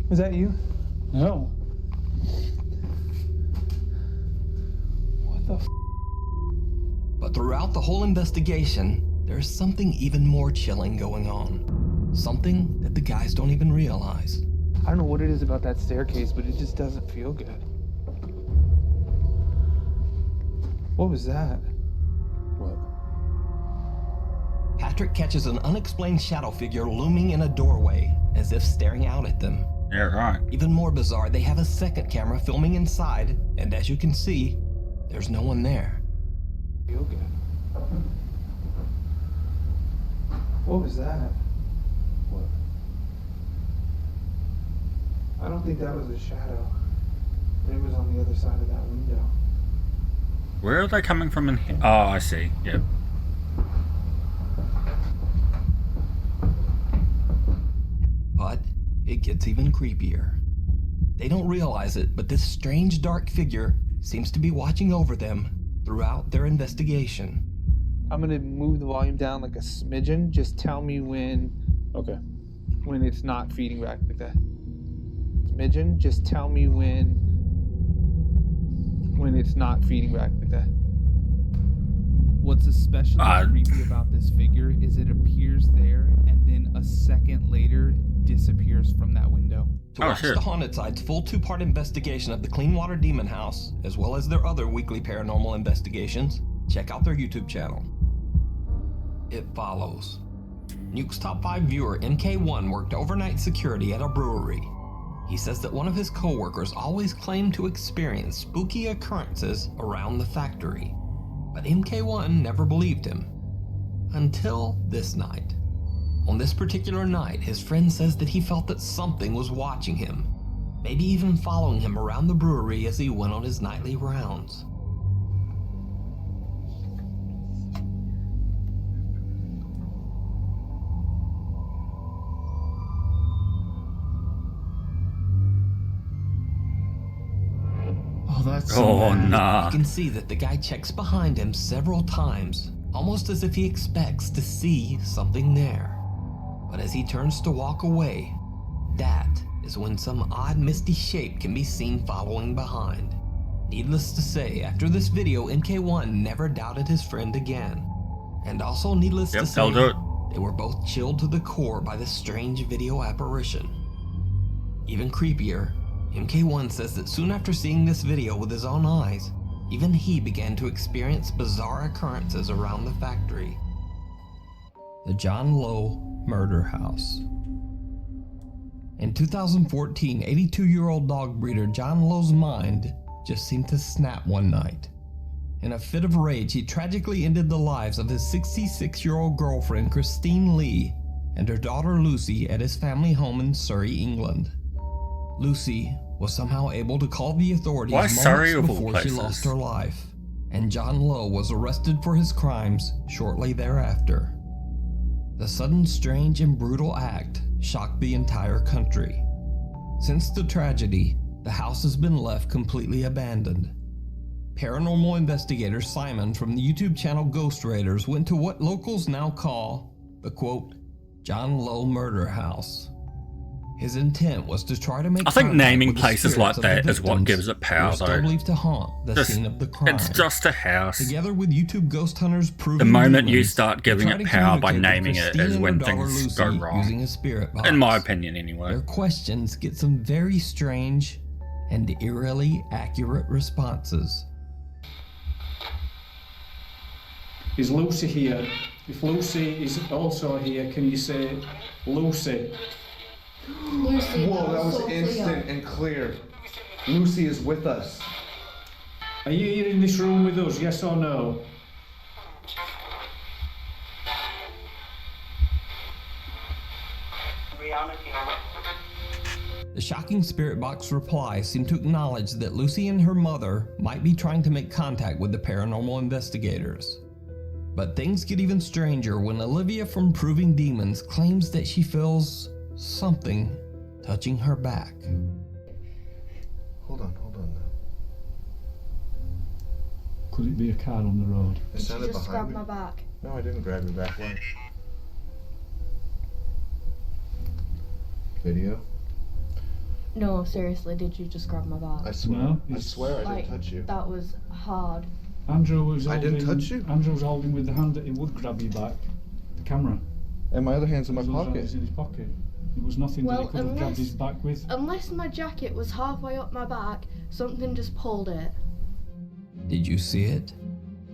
Was that you? No. What the f? But throughout the whole investigation, there's something even more chilling going on. Something that the guys don't even realize. I don't know what it is about that staircase, but it just doesn't feel good. What was that? What? Patrick catches an unexplained shadow figure looming in a doorway, as if staring out at them. Yeah, right. Even more bizarre, they have a second camera filming inside, and as you can see, there's no one there. Feel good. What was that? What? I don't think that was a shadow. It was on the other side of that window. Where are they coming from in here? Oh, I see. Yep. But it gets even creepier. They don't realize it, but this strange dark figure seems to be watching over them throughout their investigation. I'm gonna move the volume down like a smidgen. Just tell me when. Okay. When it's not feeding back like that. Smidgen. Just tell me when it's not feeding back like that. What's especially creepy about this figure is it appears there and then a second later disappears from that window. To watch the Haunted Side's full 2-part investigation of the Clean Water Demon House, as well as their other weekly paranormal investigations, check out their YouTube channel. It follows. Nuke's top 5 viewer NK1 worked overnight security at a brewery. He says that one of his co-workers always claimed to experience spooky occurrences around the factory. But MK1 never believed him. Until this night. On this particular night, his friend says that he felt that something was watching him, maybe even following him around the brewery as he went on his nightly rounds. Oh, that's nah. You can see that the guy checks behind him several times, almost as if he expects to see something there. But as he turns to walk away, that is when some odd misty shape can be seen following behind. Needless to say, after this video, MK1 never doubted his friend again. And also needless to say, they were both chilled to the core by this strange video apparition. Even creepier, MK1 says that soon after seeing this video with his own eyes, even he began to experience bizarre occurrences around the factory. The John Lowe Murder House. In 2014, 82-year-old dog breeder John Lowe's mind just seemed to snap one night. In a fit of rage, he tragically ended the lives of his 66-year-old girlfriend Christine Lee and her daughter Lucy at his family home in Surrey, England. Lucy was somehow able to call the authorities moments before she lost her life, and John Lowe was arrested for his crimes shortly thereafter. The sudden, strange, and brutal act shocked the entire country. Since the tragedy, the house has been left completely abandoned. Paranormal investigator Simon from the YouTube channel Ghost Raiders went to what locals now call the quote, John Lowe Murder House. His intent was to try to make I think naming with the places like spirits of that the is what victims gives it power, who are still though. believed to haunt the scene of the crime. It's just a house. Together with YouTube ghost hunters proving The moment you demons, start they giving try it to power by communicate with naming it Christine is and when her daughter things Lucy go wrong. using a spirit box. In my opinion, anyway. Their questions get some very strange and eerily accurate responses. Is Lucy here? If Lucy is also here, can you say Lucy? Lucy, Whoa, that was so instant clear. and clear. Lucy is with us. Are you here in this room with us, yes or no? The shocking spirit box reply seemed to acknowledge that Lucy and her mother might be trying to make contact with the paranormal investigators. But things get even stranger when Olivia from Proving Demons claims that she feels something touching her back. Hold on now. Could it be a car on the road? It sounded Just behind grab me. my back. No, I didn't grab your back. Why? Video? No, seriously, did you just grab my back? I swear. No, I swear I Like, didn't touch you. that was hard. Andrew was I holding, didn't touch you. Andrew was holding with the hand that he would grab you back. The camera. And my other hand's in my Those pocket. hands in his pocket. There was nothing that he could have grabbed his back with. Unless my jacket was halfway up my back, something just pulled it. Did you see it?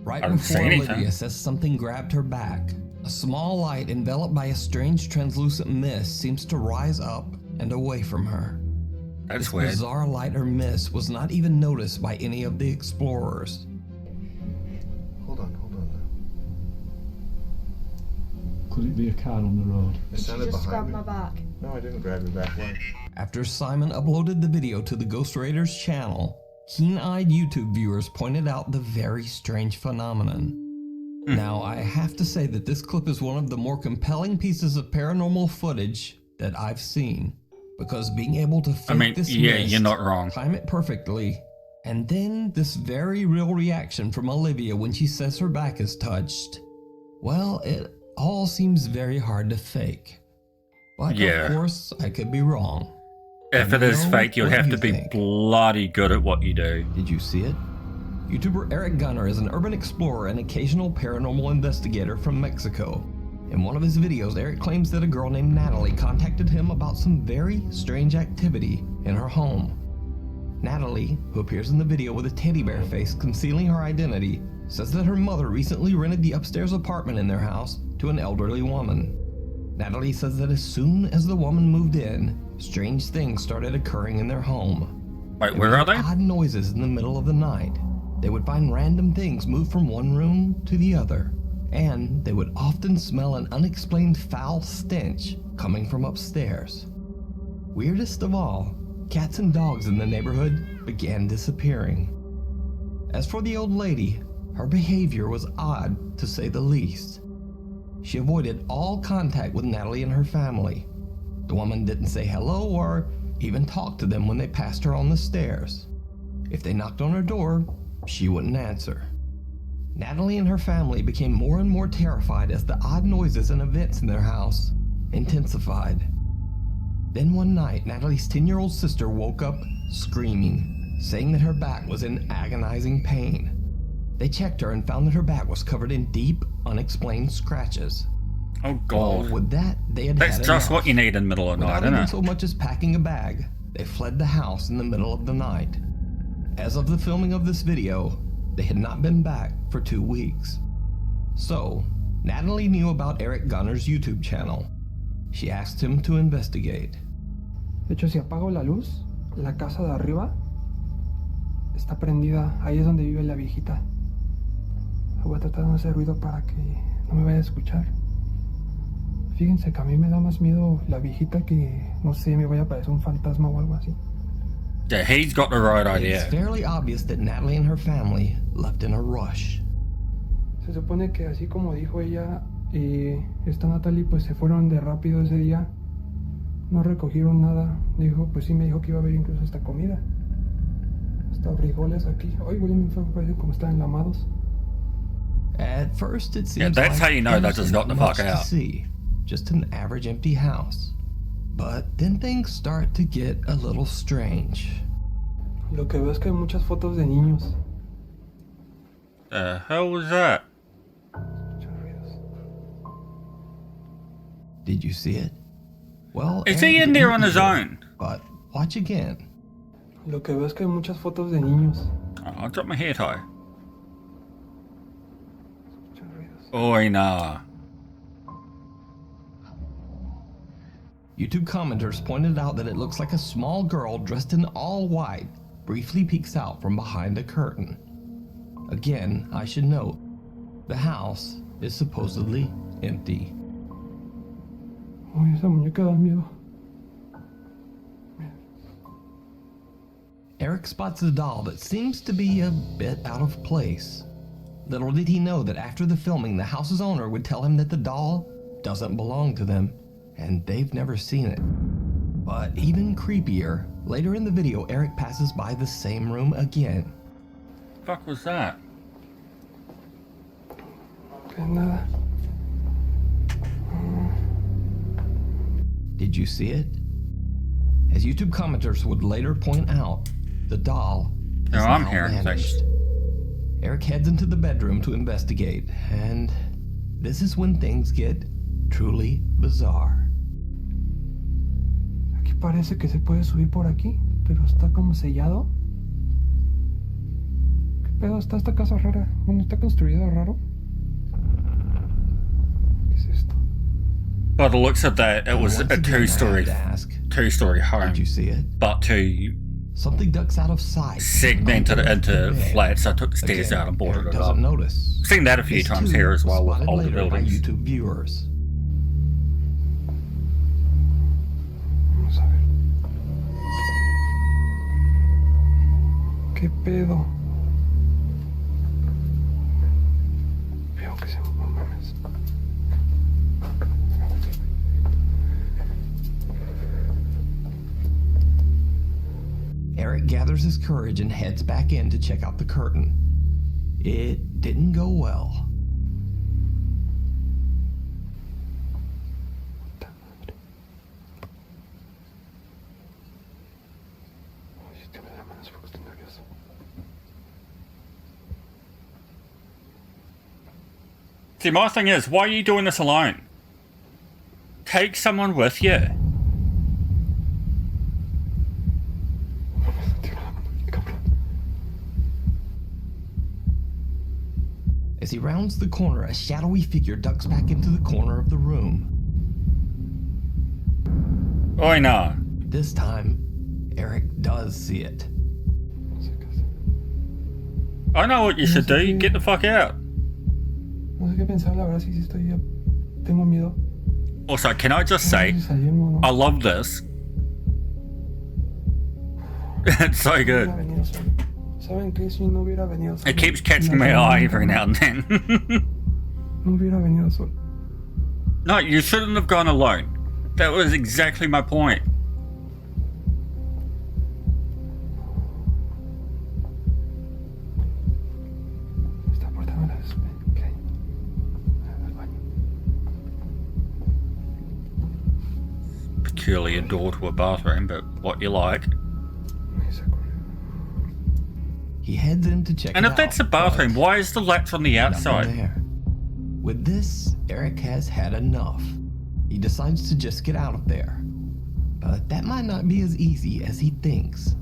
Right I didn't see before anything. Olivia says something grabbed her back, a small light enveloped by a strange translucent mist seems to rise up and away from her. That's This weird. bizarre light or mist was not even noticed by any of the explorers. Hold on now. Could it be a car on the road? It sounded Just grab behind me. my back. No, I didn't grab your back. Why? After Simon uploaded the video to the Ghost Raiders channel, keen-eyed YouTube viewers pointed out the very strange phenomenon. Now, I have to say that this clip is one of the more compelling pieces of paranormal footage that I've seen, because being able to fake this mist, you're not wrong. time it perfectly, and then this very real reaction from Olivia when she says her back is touched, well, it all seems very hard to fake. But Yeah. of course, I could be wrong. If Let it me is know fake, you'll what have you to be think. bloody good at what you do. Did you see it? YouTuber Eric Gunner is an urban explorer and occasional paranormal investigator from Mexico. In one of his videos, Eric claims that a girl named Natalie contacted him about some very strange activity in her home. Natalie, who appears in the video with a teddy bear face concealing her identity, says that her mother recently rented the upstairs apartment in their house to an elderly woman. Natalie says that as soon as the woman moved in, strange things started occurring in their home. Wait, They where would are hear they? Odd noises in the middle of the night. They would find random things move from one room to the other, and they would often smell an unexplained foul stench coming from upstairs. Weirdest of all, cats and dogs in the neighborhood began disappearing. As for the old lady, her behavior was odd to say the least. She avoided all contact with Natalie and her family. The woman didn't say hello or even talk to them when they passed her on the stairs. If they knocked on her door, she wouldn't answer. Natalie and her family became more and more terrified as the odd noises and events in their house intensified. Then one night, Natalie's 10-year-old sister woke up screaming, saying that her back was in agonizing pain. They checked her and found that her back was covered in deep, unexplained scratches. Oh God. With that, they had That's had just enough. what you need in the middle of the night, Without even isn't it? so much as packing a bag, they fled the house in the middle of the night. As of the filming of this video, they had not been back for 2 weeks. So, Natalie knew about Eric Gunner's YouTube channel. She asked him to investigate. De hecho, si apago la luz, la casa de arriba está prendida. Ahí es donde vive la viejita. Voy a tratar de no hacer ruido para que no me vaya a escuchar. Fíjense que a mí me da más miedo la viejita que, no sé, me vaya a parecer un fantasma o algo así. Yeah, he's got the right idea. It's fairly obvious that Natalie and her family left in a rush. Se supone que así como dijo ella, esta Natalie pues se fueron de rápido ese día. No recogieron nada. Dijo, pues sí me dijo que iba a haber incluso hasta comida. Hasta frijoles aquí. Ay, huelen feo, parece como están enlamados. At first it seems Yeah, that's how you know there they just isn't got the much fuck to out. see. Just an average empty house. But then things start to get a little strange. Lo que veo es que hay muchas fotos de niños. The hell was that? Did you see it? Well, Is Eric he in there didn't on his either, own? But watch again. Lo que veo es que hay muchas fotos de niños. Oh, I'll drop my hair tie. Oi, nah. YouTube commenters pointed out that it looks like a small girl dressed in all white briefly peeks out from behind a curtain. Again, I should note, the house is supposedly empty. Uy, esa muñeca da miedo. Eric spots a doll that seems to be a bit out of place. Little did he know that after the filming, the house's owner would tell him that the doll doesn't belong to them, and they've never seen it. But even creepier, later in the video, Eric passes by the same room again. Fuck was that? Que nada. Did you see it? As YouTube commenters would later point out, the doll is No, I'm now hearing vanished. things. Eric heads into the bedroom to investigate, and this is when things get truly bizarre. Aquí parece que se puede subir por aquí, pero está como sellado. ¿Qué pedo? Está esta casa rara. Bueno, está construida raro. ¿Qué es esto? By the looks of that, it was Once a again, I two-story have to ask, home. Did you see it? But to Something ducks out of sight. segment it into the bed. flats, I took the stairs Again, out and boarded Eric it up. doesn't notice. Seen that a few This times too here as well with spotted older later by buildings. YouTube viewers. Vamos a ver. ¿Qué pedo? Veo que se no mames. Eric gathers his courage and heads back in to check out the curtain. It didn't go well. See, my thing is, why are you doing this alone? Take someone with you. As he rounds the corner, a shadowy figure ducks back into the corner of the room. Oi, nah. This time, Eric does see it. I know what you should do. Get the fuck out. No sé qué pensar, la verdad, si estoy... Tengo miedo. Also, can I just say, I love this. It's so good. ¿Saben qué? Si no hubiera venido solo. It keeps catching my eye every now and then. No hubiera venido solo. No, you shouldn't have gone alone. That was exactly my point. Esta puerta no la despe. Ok. Al baño. Peculiar door to a bathroom, but what you like. He heads in to check And it if that's a out, bathroom, but why is the latch on the nothing outside? there. With this, Eric has had enough. He decides to just get out of there. But that might not be as easy as he thinks.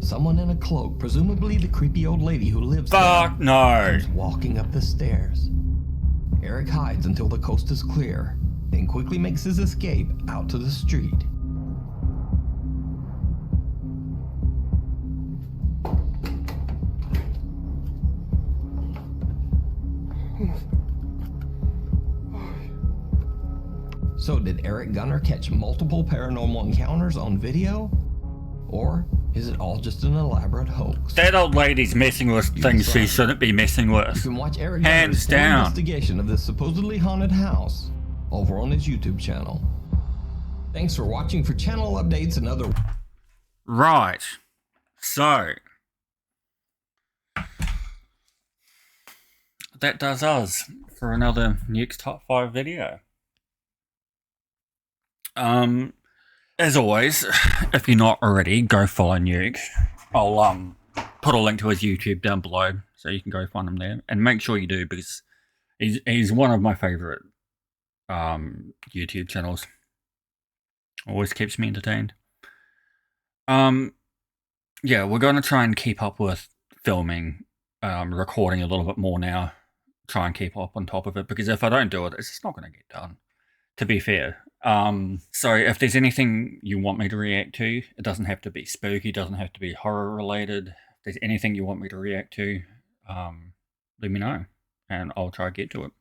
Someone in a cloak, presumably the creepy old lady who lives Fuck there, no. is walking up the stairs. Eric hides until the coast is clear, then quickly makes his escape out to the street. So did Eric Gunner catch multiple paranormal encounters on video? Or is it all just an elaborate hoax? That old lady's messing with things she shouldn't be messing with. You can watch Eric Hands Gunner's full down. investigation of this supposedly haunted house over on his YouTube channel. Thanks for watching. For channel updates and other... Right. So. That does us for another Nukes Top 5 video. As always, if you're not already, go follow Nuke. I'll put a link to his YouTube down below so you can go find him there. And make sure you do, because he's one of my favourite YouTube channels. Always keeps me entertained. Yeah, we're going to try and keep up with filming, recording a little bit more now. Try and keep up on top of it, because if I don't do it, it's just not going to get done, to be fair. So if there's anything you want me to react to, it doesn't have to be spooky, doesn't have to be horror related. If there's anything you want me to react to, let me know and I'll try to get to it.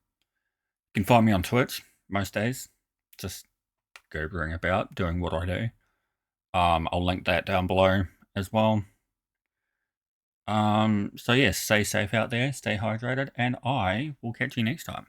You can find me on Twitch most days, just goobering about, doing what I do. I'll link that down below as well. So yes, stay safe out there, stay hydrated, and I will catch you next time.